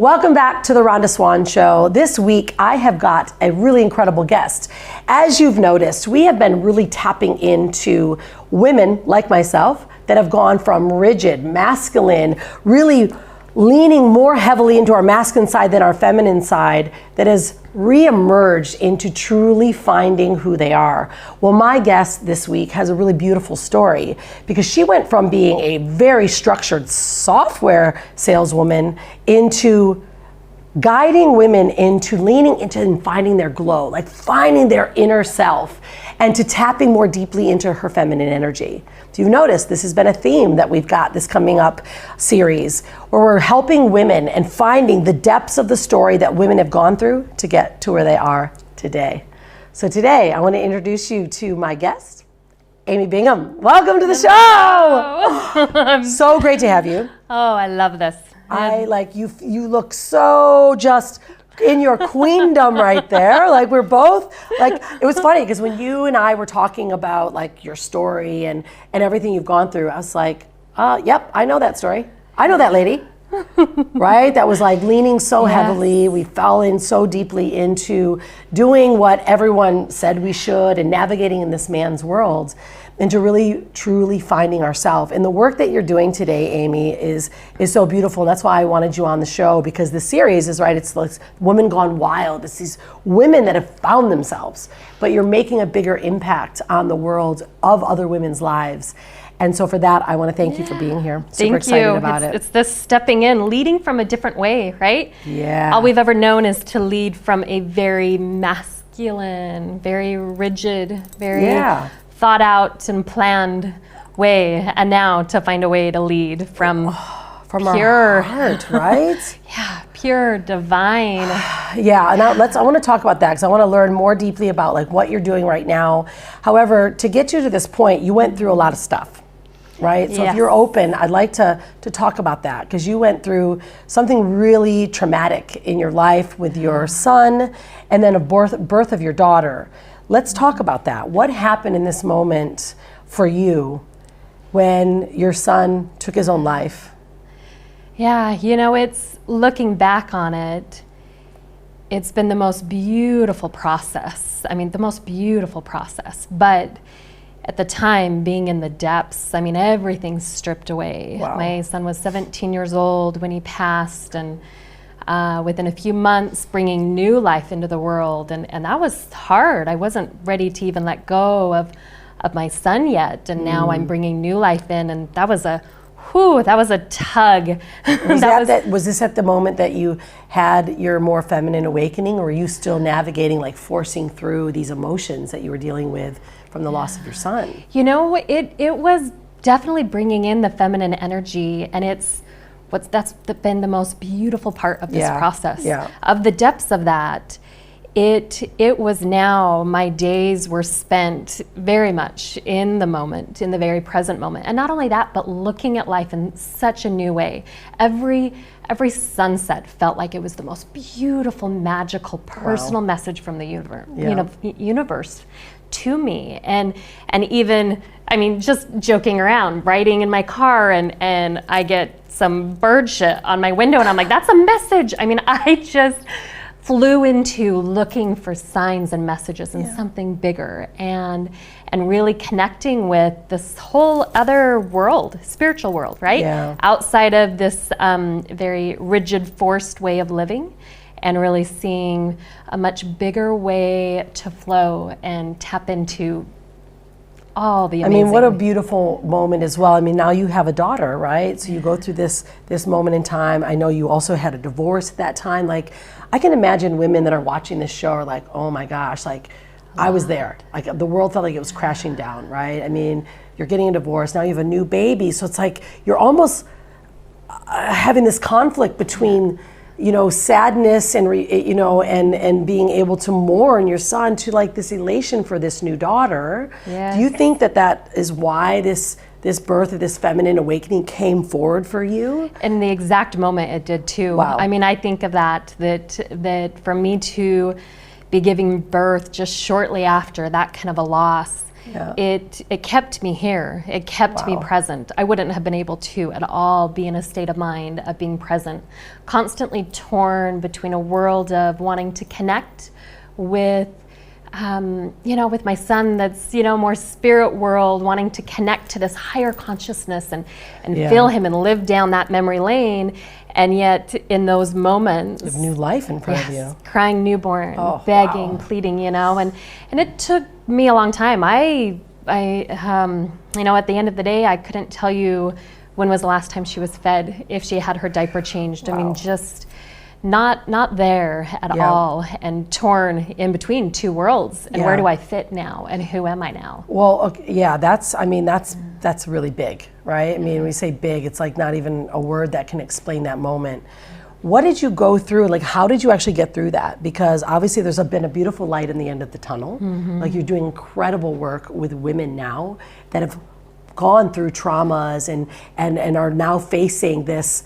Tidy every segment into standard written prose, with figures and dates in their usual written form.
Welcome back to the Rhonda Swan Show. This week, I have got a really incredible guest. As you've noticed, we have been really tapping into women like myself that have gone from rigid, masculine, really leaning more heavily into our masculine side than our feminine side, that has re-emerged into truly finding who they are. Well, my guest this week has a really beautiful story because she went from being a very structured software saleswoman into guiding women into leaning into and finding their glow, like finding their inner self, and to tapping more deeply into her feminine energy. So you've noticed this has been a theme that we've got this coming up series where we're helping women and finding the depths of the story that women have gone through to get to where they are today. So today I want to introduce you to my guest, Amy Bingham. Welcome to the show. So great to have you. Oh, I love this. I like you. You look so just in your queendom right there. Like we're both like, it was funny because when you and I were talking about like your story and everything you've gone through, I was like, yep, I know that story. I know that lady. Right? That was like leaning so heavily. We fell in so deeply into doing what everyone said we should and navigating in this man's world, into really truly finding ourselves. And the work that you're doing today, Amy, is so beautiful. And that's why I wanted you on the show, because the series is right. It's like Women Gone Wild. It's these women that have found themselves, but you're making a bigger impact on the world of other women's lives. And so for that, I want to thank you for being here. Super excited about it. It's this stepping in, leading from a different way, right? Yeah. All we've ever known is to lead from a very masculine, very rigid, very thought out and planned way. And now to find a way to lead from pure our heart, right? pure divine. Yeah, and I want to talk about that because I want to learn more deeply about like what you're doing right now. However, to get you to this point, you went through a lot of stuff. Right? So if you're open, I'd like to talk about that because you went through something really traumatic in your life with your son and then a birth of your daughter. Let's talk about that. What happened in this moment for you when your son took his own life? Yeah, it's looking back on it, it's been the most beautiful process. I mean, the most beautiful process. But at the time, being in the depths, I mean, everything's stripped away. Wow. My son was 17 years old when he passed, and within a few months, bringing new life into the world. And that was hard. I wasn't ready to even let go of my son yet. And now I'm bringing new life in, and that was a tug. Was this at the moment that you had your more feminine awakening, or were you still navigating, like forcing through these emotions that you were dealing with from the loss of your son? It was definitely bringing in the feminine energy, and that's been the most beautiful part of this process. Yeah. Of the depths of that, it was now, my days were spent very much in the moment, in the very present moment. And not only that, but looking at life in such a new way. Every sunset felt like it was the most beautiful, magical, personal message from the universe to me. And even, I mean, just joking around, riding in my car and I get some bird shit on my window and I'm like, that's a message. I mean, I just flew into looking for signs and messages and something bigger, and really connecting with this whole other world, spiritual world, right? Yeah. Outside of this very rigid, forced way of living, and really seeing a much bigger way to flow and tap into all the amazing. I mean, what a beautiful moment as well. I mean, now you have a daughter, right? So you go through this moment in time. I know you also had a divorce at that time. Like, I can imagine women that are watching this show are like, oh my gosh, like I was there. Like the world felt like it was crashing down, right? I mean, you're getting a divorce, now you have a new baby. So it's like, you're almost having this conflict between, sadness and, and being able to mourn your son to like this elation for this new daughter. Yes. Do you think that is why this birth of this feminine awakening came forward for you? In the exact moment it did too. Wow. I mean, I think of that for me to be giving birth just shortly after that kind of a loss, it kept me here. It kept me present. I wouldn't have been able to at all be in a state of mind of being present, constantly torn between a world of wanting to connect with with my son that's, more spirit world, wanting to connect to this higher consciousness and feel him and live down that memory lane. And yet in those moments of new life in front of you. Crying newborn, begging, pleading, and it took me a long time. I at the end of the day, I couldn't tell you when was the last time she was fed, if she had her diaper changed. I mean, just not there at all, and torn in between two worlds. And where do I fit now? And who am I now? Well, that's really big, right? I mean, when we say big, it's like not even a word that can explain that moment. What did you go through? Like, how did you actually get through that? Because obviously there's been a beautiful light in the end of the tunnel. Like, you're doing incredible work with women now that have gone through traumas and are now facing this,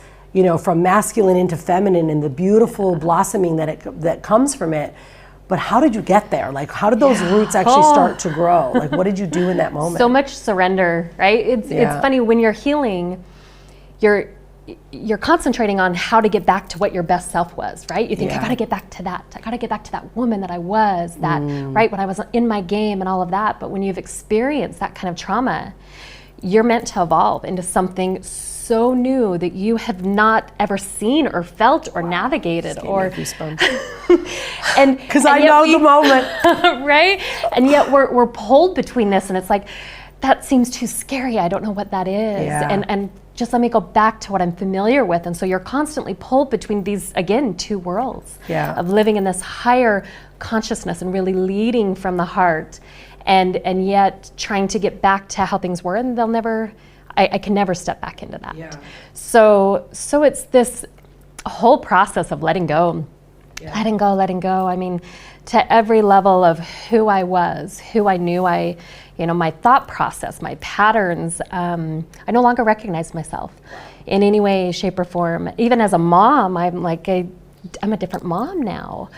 from masculine into feminine and the beautiful blossoming that comes from it. But how did you get there? Like, how did those roots actually start to grow? Like, what did you do in that moment? So much surrender, right? It's funny, when you're healing, you're concentrating on how to get back to what your best self was, right? You think, I gotta get back to that. I gotta get back to that woman that I was, right, when I was in my game and all of that. But when you've experienced that kind of trauma, you're meant to evolve into something so new that you have not ever seen or felt or navigated, or and because I know the moment, right? And yet we're pulled between this, and it's like, that seems too scary. I don't know what that is, and just let me go back to what I'm familiar with. And so you're constantly pulled between these, again, two worlds of living in this higher consciousness and really leading from the heart, and yet trying to get back to how things were, and I can never step back into that. So it's this whole process of letting go, letting go. I mean, to every level of who I was, who I knew my thought process, my patterns, I no longer recognized myself in any way, shape, or form. Even as a mom, I'm a different mom now.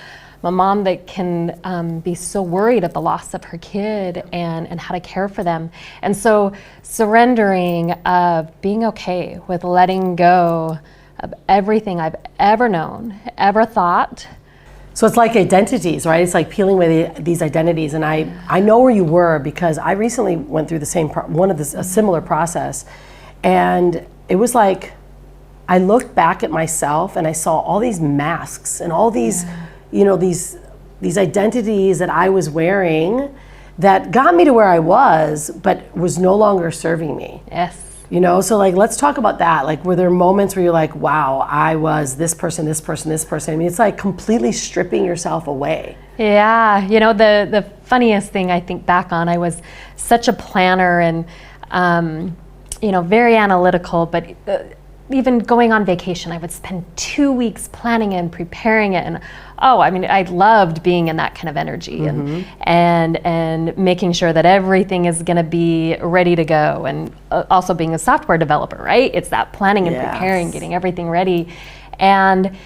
I'm a mom that can be so worried of the loss of her kid and how to care for them. And so surrendering, of being okay with letting go of everything I've ever known, ever thought. So it's like identities, right? It's like peeling away these identities. And I know where you were, because I recently went through a similar process. And it was like, I looked back at myself and I saw all these masks and all these, these identities that I was wearing that got me to where I was, but was no longer serving me. Yes. So like, let's talk about that. Like, were there moments where you're like, wow, I was this person, this person, this person? I mean, it's like completely stripping yourself away. Yeah, the funniest thing I think back on, I was such a planner and, very analytical, but even going on vacation, I would spend 2 weeks planning and preparing it. And I loved being in that kind of energy and making sure that everything is going to be ready to go. And also being a software developer, right? It's that planning and preparing, getting everything ready. And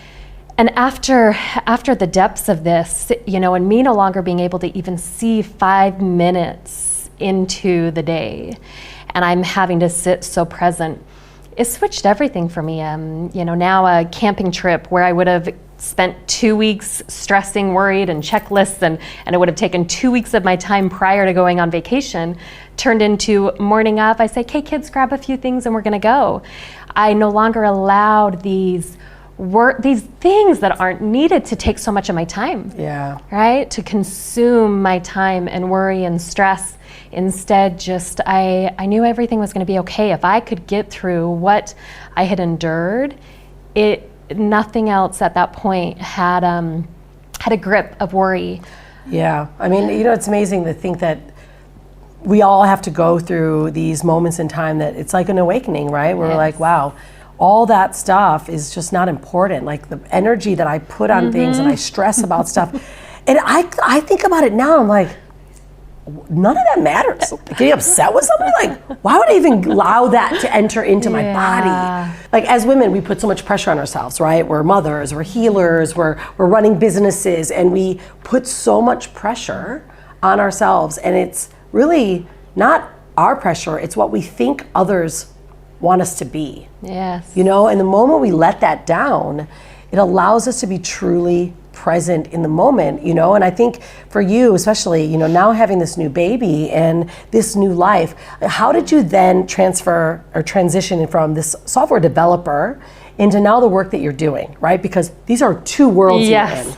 after the depths of this, and me no longer being able to even see 5 minutes into the day, and I'm having to sit so present, it switched everything for me. Now a camping trip where I would have spent 2 weeks stressing, worried, and checklists, and it would have taken 2 weeks of my time prior to going on vacation, turned into morning up, I say, okay, kids, grab a few things and we're gonna go. I no longer allowed these things that aren't needed to take so much of my time. Right? To consume my time and worry and stress. Instead, just I knew everything was going to be okay. If I could get through what I had endured, nothing else at that point had a grip of worry. Yeah, I mean, it's amazing to think that we all have to go through these moments in time that it's like an awakening, right? Where we're like, wow, all that stuff is just not important. Like, the energy that I put on things, and I stress about stuff. And I think about it now, I'm like, none of that matters. Getting upset with somebody, like, why would I even allow that to enter into my body? Like, as women, we put so much pressure on ourselves, right? We're mothers, we're healers, we're running businesses, and we put so much pressure on ourselves, and it's really not our pressure, it's what we think others want us to be. Yes. You know, and the moment we let that down, it allows us to be truly present in the moment, you know. And I think for you especially, you know, now having this new baby and this new life, how did you then transfer or transition from this software developer into now the work that you're doing, right? Because these are two worlds you're in.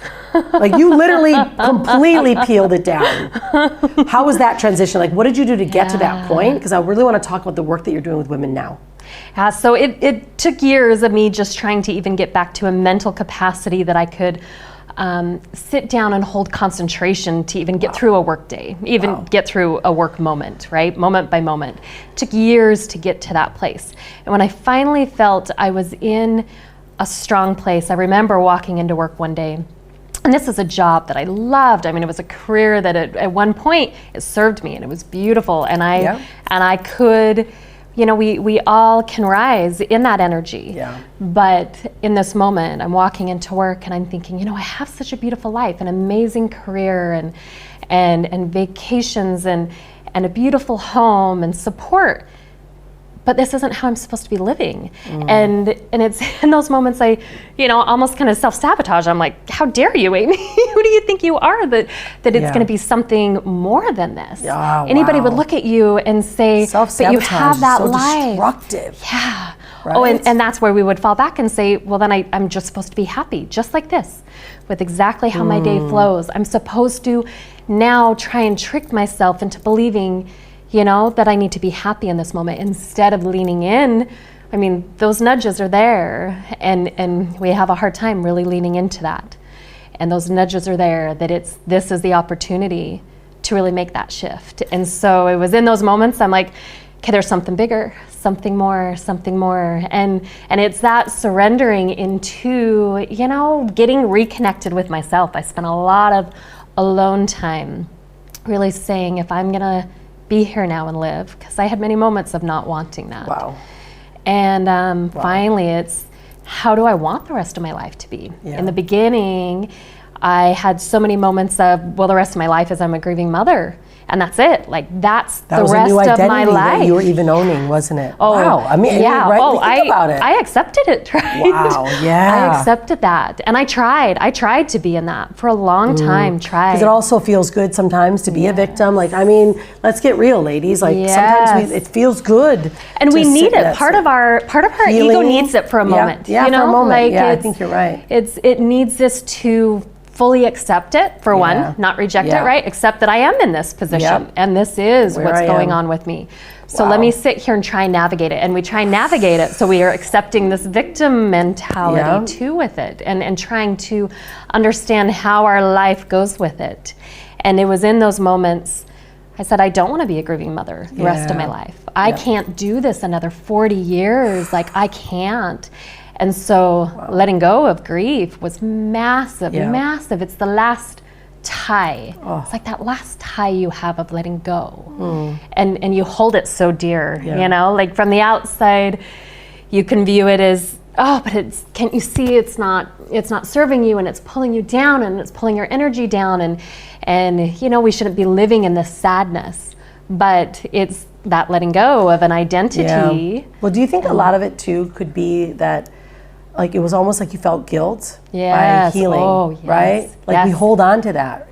Like you literally completely peeled it down. How was that transition? Like what did you do to get to that point? Because I really want to talk about the work that you're doing with women now. Yeah, so it took years of me just trying to even get back to a mental capacity that I could sit down and hold concentration to even get through a work day, even get through a work moment, right? Moment by moment. It took years to get to that place. And when I finally felt I was in a strong place, I remember walking into work one day, and this is a job that I loved. I mean, it was a career that at one point it served me and it was beautiful. And I could, you know, we all can rise in that energy. Yeah. But in this moment, I'm walking into work and I'm thinking, you know, I have such a beautiful life, an amazing career and vacations and a beautiful home and support. But this isn't how I'm supposed to be living. And it's in those moments I, you know, almost kind of self-sabotage. I'm like, how dare you, Amy? Who do you think you are that it's going to be something more than this? Anybody would look at you and say, but you have that life. Destructive. Yeah. Right? Oh, and that's where we would fall back and say, well, then I'm just supposed to be happy, just like this, with exactly how my day flows. I'm supposed to now try and trick myself into believing, you know, that I need to be happy in this moment instead of leaning in. I mean, those nudges are there and we have a hard time really leaning into that. And those nudges are there that this is the opportunity to really make that shift. And so it was in those moments I'm like, okay, there's something bigger, something more. And it's that surrendering into, you know, getting reconnected with myself. I spent a lot of alone time really saying, if I'm gonna be here now and live, because I had many moments of not wanting that. And finally it's, how do I want the rest of my life to be? In the beginning, I had so many moments of, well, the rest of my life is I'm a grieving mother. And that's it. Like that's the rest of my life. That you were even owning, wasn't it? Oh, wow. I mean, yeah. Think about it. I accepted it, right? Wow. Yeah. I accepted that, and I tried to be in that for a long time. Because it also feels good sometimes to be a victim. Like, I mean, let's get real, ladies. Like sometimes it feels good, and we need it. Part of our ego needs it for a moment. Yeah, you know? for a moment. Like I think you're right. It needs this to fully accept it, for one, not reject it, right? Accept that I am in this position and this is what's going on with me. So let me sit here and try and navigate it. And we try and navigate it, so we are accepting this victim mentality too with it and trying to understand how our life goes with it. And it was in those moments I said, I don't want to be a grieving mother the rest of my life. I can't do this another 40 years. Like, I can't. And so letting go of grief was massive, massive. It's the last tie. It's like that last tie you have of letting go. And you hold it so dear, you know? Like from the outside, you can view it as, oh, but can't you see it's not serving you, and it's pulling you down, and it's pulling your energy down, and you know, we shouldn't be living in this sadness. But it's that letting go of an identity. Well, do you think a lot of it too could be that, like, it was almost like you felt guilt by healing, right? Like we hold on to that.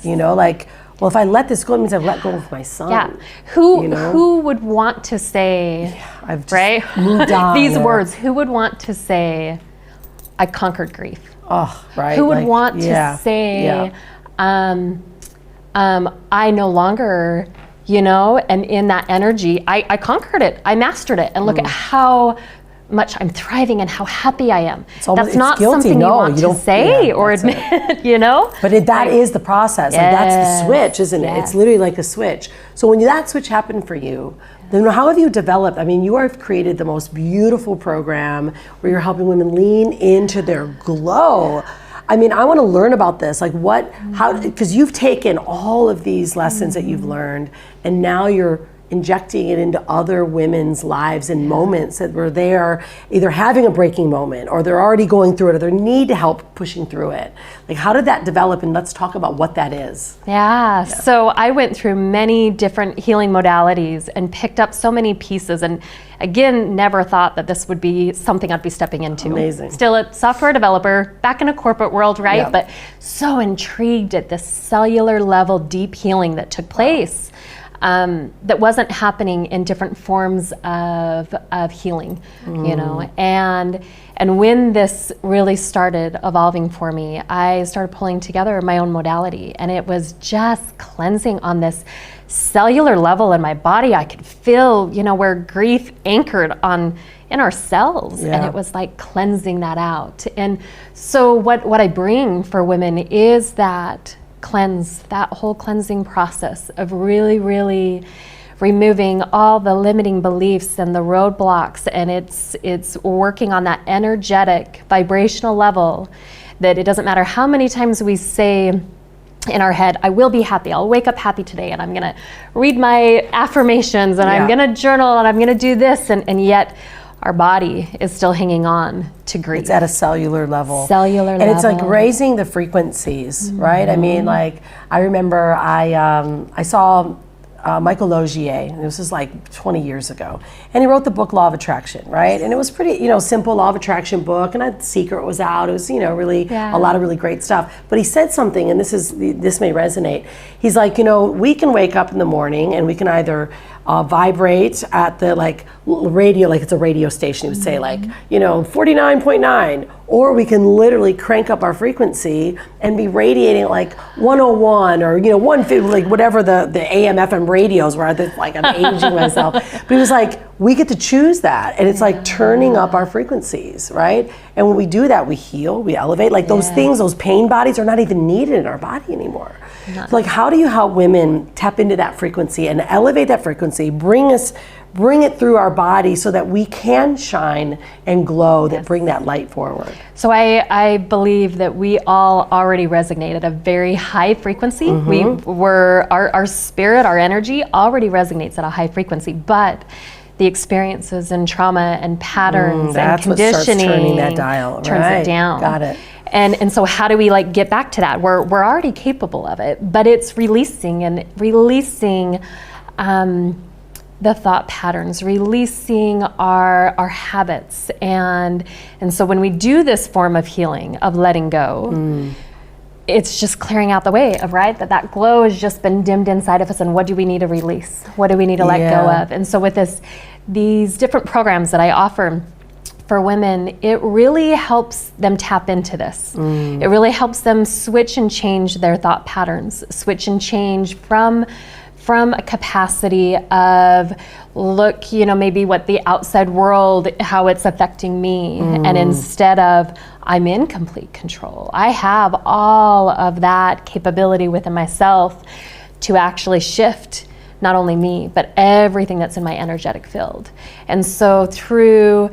You know, like, well, if I let this go, it means I've let go of my son. Who would want to say, I've just moved on. These words, who would want to say, I conquered grief? Who would want to say, I no longer, you know, and in that energy, I conquered it, I mastered it, and look at how much I'm thriving and how happy I am. That's not something you want to say or admit, you know? But that is the process. Like, that's the switch, isn't it? It's literally like a switch. So when that switch happened for you, then how have you developed? I mean, you have created the most beautiful program where you're helping women lean into their glow. I mean, I want to learn about this. Like, how, because you've taken all of these lessons that you've learned, and now you're injecting it into other women's lives in moments that where they are either having a breaking moment or they're already going through it or they need help pushing through it. Like, how did that develop? And let's talk about what that is. Yeah. So I went through many different healing modalities and picked up so many pieces, and again, never thought that this would be something I'd be stepping into. Amazing. Still a software developer, back in a corporate world, right? Yeah. But so intrigued at this cellular level deep healing that took place. That wasn't happening in different forms of healing, you know. And when this really started evolving for me, I started pulling together my own modality, and it was just cleansing on this cellular level in my body. I could feel, you know, where grief anchored in our cells, and it was like cleansing that out. And so what I bring for women is that whole cleansing process of really, really removing all the limiting beliefs and the roadblocks, and it's working on that energetic vibrational level that it doesn't matter how many times we say in our head, I will be happy, I'll wake up happy today, and I'm gonna read my affirmations, and I'm gonna journal, and I'm gonna do this, and yet our body is still hanging on to grief. It's at a cellular level. And it's like raising the frequencies, right? I mean, like, I remember I saw Michael Logier, and this was like 20 years ago, and he wrote the book Law of Attraction, right? And it was pretty, you know, simple Law of Attraction book, and Secret was out. It was, you know, really a lot of really great stuff. But he said something, and this may resonate. He's like, you know, we can wake up in the morning and we can either vibrate at the like radio, like it's a radio station, he would say, like, you know, 49.9, or we can literally crank up our frequency and be radiating like 101 or, you know, 150, like whatever the AM FM radios were. Like, I'm aging myself, but he was like, we get to choose that, and it's like turning up our frequencies, right? And when we do that, we heal, we elevate. Like those things, those pain bodies are not even needed in our body anymore. So like, how do you help women tap into that frequency and elevate that frequency, bring it through our body so that we can shine and glow, that bring that light forward? So I believe that we all already resonate at a very high frequency. Our spirit, our energy already resonates at a high frequency, but the experiences and trauma and patterns and conditioning, that's what starts turning that dial, turns it down. Got it. And so how do we like get back to that? We're already capable of it, but it's releasing the thought patterns, releasing our habits, and so when we do this form of healing, of letting go, it's just clearing out the way of, right, that glow has just been dimmed inside of us, and what do we need to release? What do we need to let go of? And so with these different programs that I offer for women, it really helps them tap into this. It really helps them switch and change their thought patterns, switch and change from a capacity of, look, you know, maybe what the outside world, how it's affecting me, and instead of, I'm in complete control. I have all of that capability within myself to actually shift not only me, but everything that's in my energetic field. And so through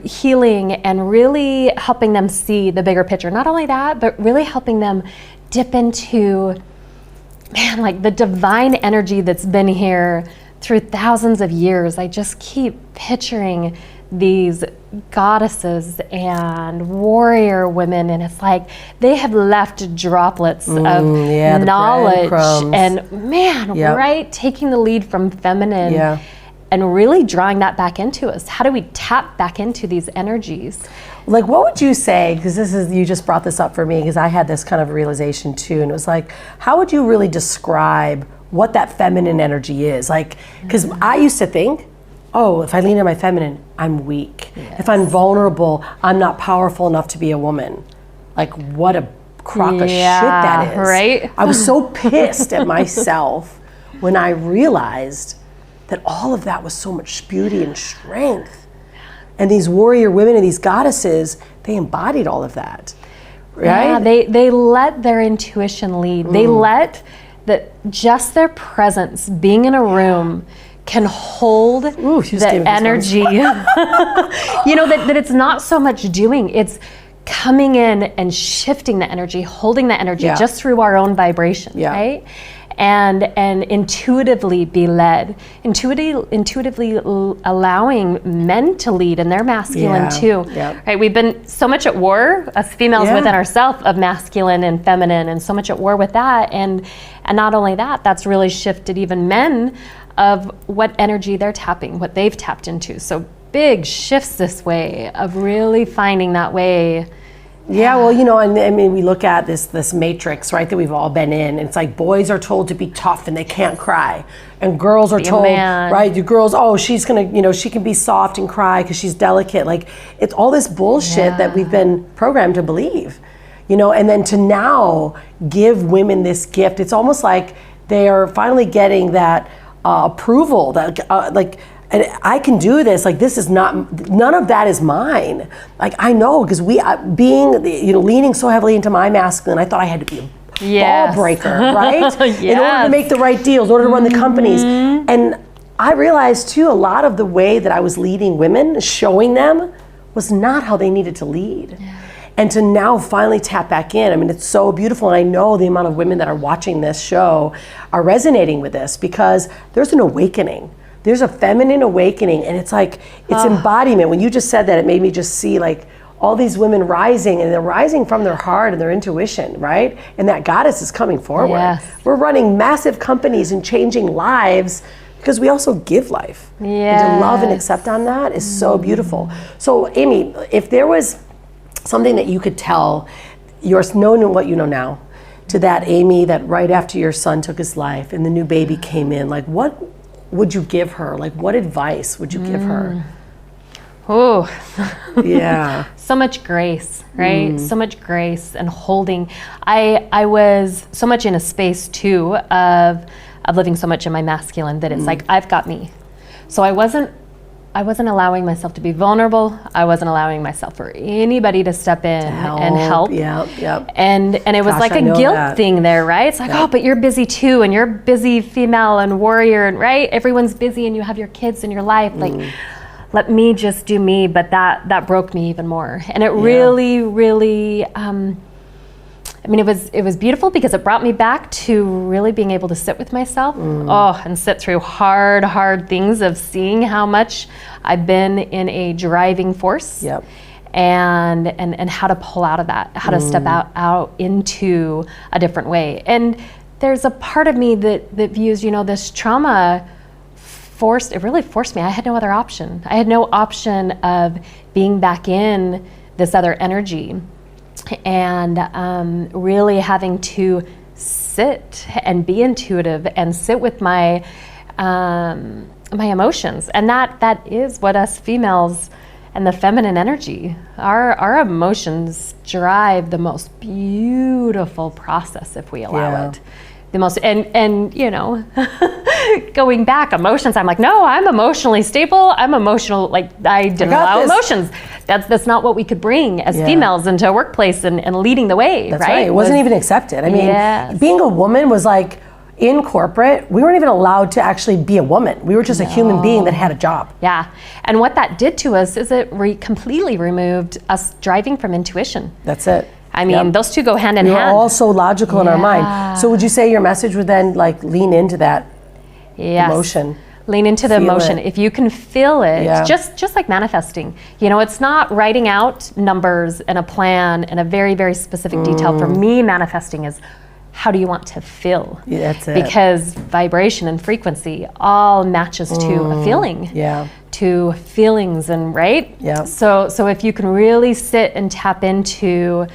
healing and really helping them see the bigger picture, not only that, but really helping them dip into, man, like the divine energy that's been here through thousands of years. I just keep picturing these goddesses and warrior women, and it's like they have left droplets of knowledge and right, taking the lead from feminine and really drawing that back into us. How do we tap back into these energies? Like, what would you say, because you just brought this up for me, because I had this kind of realization too, and it was like, how would you really describe what that feminine energy is? Like, because I used to think, oh, if I lean on my feminine, I'm weak. If I'm vulnerable, I'm not powerful enough to be a woman. Like, what a crock of shit that is. Right? I was so pissed at myself when I realized that all of that was so much beauty and strength. And these warrior women and these goddesses, they embodied all of that, right? Yeah, they let their intuition lead. They let that just their presence, being in a room, can hold the energy. You know, that it's not so much doing, it's coming in and shifting the energy, holding the energy just through our own vibration, right? and intuitively be led, intuitively allowing men to lead in their masculine too. Right? We've been so much at war, us females within ourselves, of masculine and feminine, and so much at war with that. And not only that, that's really shifted even men of what energy they're tapping, what they've tapped into. So big shifts this way of really finding that way. Yeah, well, you know, and I mean, we look at this matrix, right, that we've all been in. It's like boys are told to be tough and they can't cry. And girls are told, right, the girls, oh, she's going to, you know, she can be soft and cry because she's delicate. Like, it's all this bullshit that we've been programmed to believe, you know, and then to now give women this gift. It's almost like they are finally getting that approval, that like, and I can do this. Like, this is not, none of that is mine. Like, I know, because being, you know, leaning so heavily into my masculine, I thought I had to be a ball breaker, right? In order to make the right deals, in order to run the companies. And I realized too, a lot of the way that I was leading women, showing them, was not how they needed to lead. And to now finally tap back in, I mean, it's so beautiful. And I know the amount of women that are watching this show are resonating with this, because there's an awakening. There's a feminine awakening, and it's like, it's embodiment. When you just said that, it made me just see like all these women rising, and they're rising from their heart and their intuition, right? And that goddess is coming forward. We're running massive companies and changing lives because we also give life. And to love and accept on that is so beautiful. So Amy, if there was something that you could tell knowing what you know now, to that Amy that right after your son took his life and the new baby came in, like, what would you give her? Like, what advice would you give her? Oh, yeah. So much grace, right? So much grace and holding. I was so much in a space too of living so much in my masculine that it's like, I've got me. So I wasn't allowing myself to be vulnerable. I wasn't allowing myself for anybody to step in and help. And it was like a guilt thing there, right? It's like, oh, but you're busy too, and you're busy female and warrior, and right? Everyone's busy, and you have your kids in your life. Like, let me just do me. But that broke me even more. And it really, really, I mean, it was beautiful because it brought me back to really being able to sit with myself, and sit through hard things of seeing how much I've been in a driving force, and how to pull out of that, how to step out into a different way. And there's a part of me that views, you know, this trauma really forced me. I had no other option. I had no option of being back in this other energy. And really having to sit and be intuitive and sit with my my emotions, and that is what us females and the feminine energy, our emotions drive the most beautiful process if we allow it. The most, and you know, going back, emotions, I'm like, no, I'm emotionally stable. I'm emotional, like I didn't allow emotions. That's not what we could bring as females into a workplace and leading the way, that's right? It wasn't even accepted. I mean, being a woman was like, in corporate, we weren't even allowed to actually be a woman. We were just a human being that had a job. Yeah, and what that did to us is it completely removed us driving from intuition. That's it. I mean, those two go hand in hand. We're all so logical in our mind. So would you say your message would then like lean into that emotion? Lean into the emotion. If you can feel it, just like manifesting. You know, it's not writing out numbers and a plan and a very, very specific detail. For me, manifesting is, how do you want to feel? That's it. Because vibration and frequency all matches to a feeling. To feelings, and right? So if you can really sit and tap into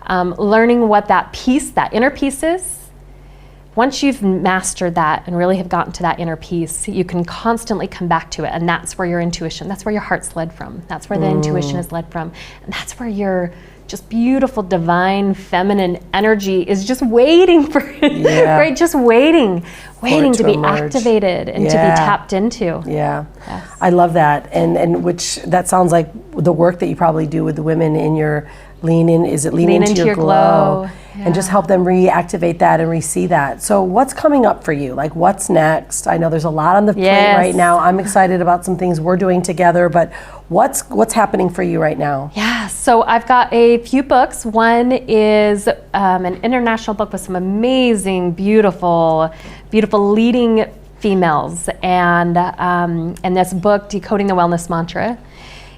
learning what that inner piece is, once you've mastered that and really have gotten to that inner piece, you can constantly come back to it, and that's where your intuition, that's where your heart's led from. That's where the intuition is led from. And that's where your just beautiful, divine, feminine energy is just waiting for it, right? Just waiting to be activated and to be tapped into. I love that. And which, that sounds like the work that you probably do with the women in your lean into your glow. And just help them reactivate that and re-see that. So what's coming up for you? Like, what's next? I know there's a lot on the plate right now. I'm excited about some things we're doing together, but what's happening for you right now? So I've got a few books. One is an international book with some amazing, beautiful leading females, and this book, Decoding the Wellness Mantra.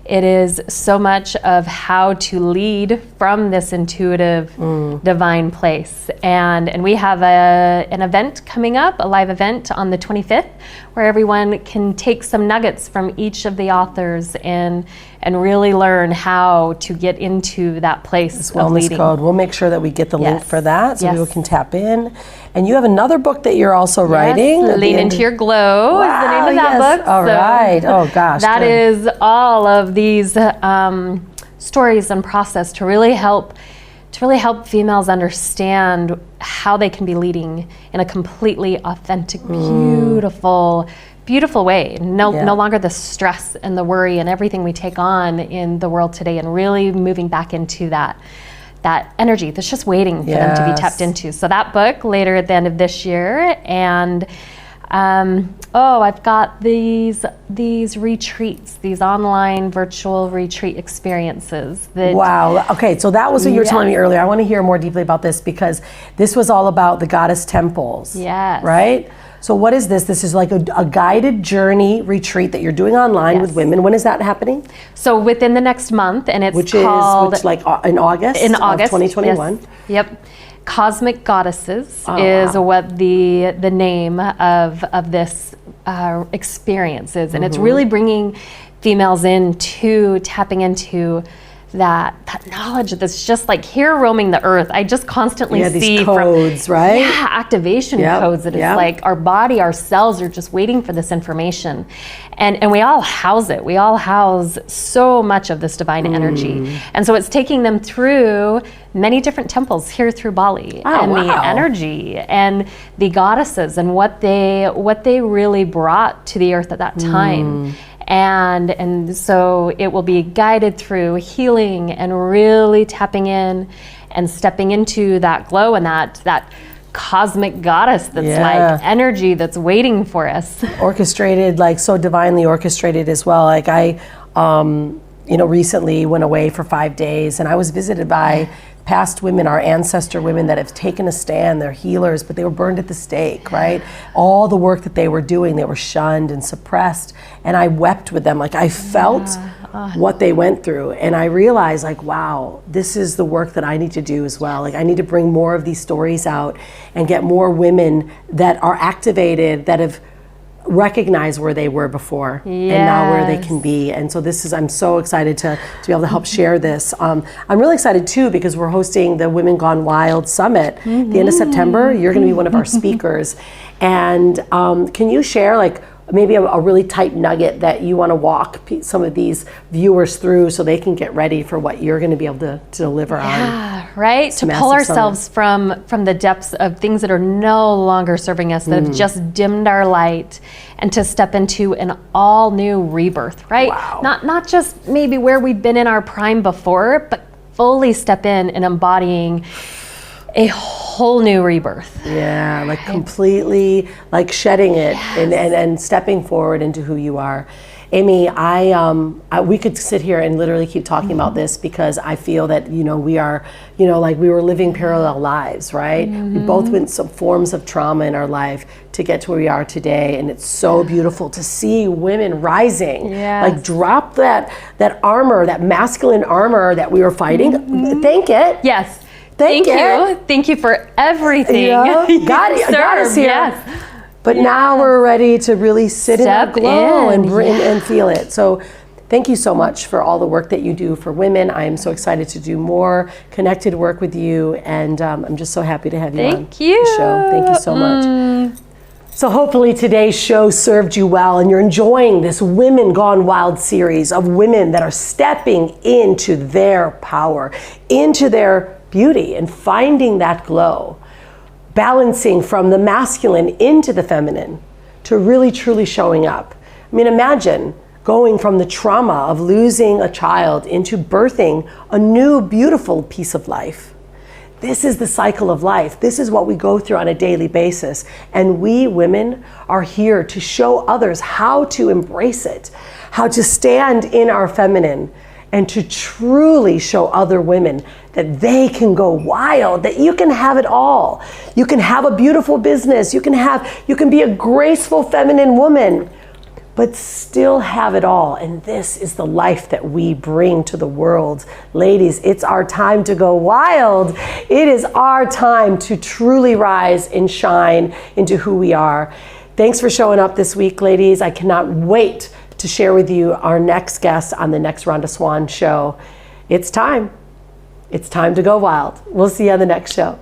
It is so much of how to lead from this intuitive, divine place. And we have an event coming up, a live event on the 25th, where everyone can take some nuggets from each of the authors and really learn how to get into that place of leading. Code. We'll make sure that we get the link for that so people can tap in. And you have another book that you're also writing. Lean Into Your Glow is the name of that book. All right. Oh gosh. That is all of these stories and process to really help females understand how they can be leading in a completely authentic, beautiful way. No longer the stress and the worry and everything we take on in the world today, and really moving back into that energy that's just waiting for them to be tapped into. So that book later at the end of this year. And I've got these retreats, these online virtual retreat experiences. Wow. Okay, so that was what you were telling me earlier. I want to hear more deeply about this, because this was all about the goddess temples. Yes. Right? So what is this? This is like a guided journey retreat that you're doing online with women. When is that happening? So within the next month, and it's in August of 2021. Yes. Yep. Cosmic Goddesses is what the name of this experience is, and it's really bringing females into tapping into that knowledge that's just like here roaming the earth. I just constantly see these codes, right? Yeah, activation codes that it's like our body, our cells are just waiting for this information. And we all house it. We all house so much of this divine energy. And so it's taking them through many different temples here through Bali, the energy and the goddesses and what they really brought to the earth at that time. And so it will be guided through healing and really tapping in and stepping into that glow and that cosmic goddess that's like energy that's waiting for us. Orchestrated, like so divinely orchestrated as well. Like I, recently went away for 5 days, and I was visited by past women, our ancestor women that have taken a stand. They're healers, but they were burned at the stake, right? All the work that they were doing, they were shunned and suppressed. And I wept with them. Like I felt what they went through. And I realized like, wow, this is the work that I need to do as well. Like I need to bring more of these stories out and get more women that are activated, that have recognize where they were before and now where they can be. And so I'm so excited to be able to help share this. I'm really excited too, because we're hosting the Women Gone Wild Summit the end of September. You're going to be one of our speakers. And can you share like maybe a really tight nugget that you want to walk some of these viewers through so they can get ready for what you're going to be able to deliver on? Right? To pull ourselves from the depths of things that are no longer serving us, that have just dimmed our light, and to step into an all new rebirth, right? Wow. Not just maybe where we've been in our prime before, but fully step in and embodying a whole new rebirth. Yeah, like completely like shedding it and stepping forward into who you are. Amy, we could sit here and literally keep talking about this, because I feel that, we are, like we were living parallel lives, right? We both went some forms of trauma in our life to get to where we are today. And it's so beautiful to see women rising, like drop that armor, that masculine armor that we were fighting. Thank it. Yes. Thank you. Thank you for everything. God us here. Yes. But now we're ready to really sit in that glow and feel it. So thank you so much for all the work that you do for women. I am so excited to do more connected work with you. And I'm just so happy to have you on the show. Thank you so much. So hopefully today's show served you well, and you're enjoying this Women Gone Wild series of women that are stepping into their power, into their beauty, and finding that glow. Balancing from the masculine into the feminine to really truly showing up. I mean, imagine going from the trauma of losing a child into birthing a new beautiful piece of life. This is the cycle of life. This is what we go through on a daily basis. And we women are here to show others how to embrace it, how to stand in our feminine and to truly show other women that they can go wild, that you can have it all. You can have a beautiful business, you can be a graceful feminine woman, but still have it all. And this is the life that we bring to the world. Ladies, it's our time to go wild. It is our time to truly rise and shine into who we are. Thanks for showing up this week, ladies. I cannot wait to share with you our next guest on the next Rhonda Swan show. It's time. It's time to go wild. We'll see you on the next show.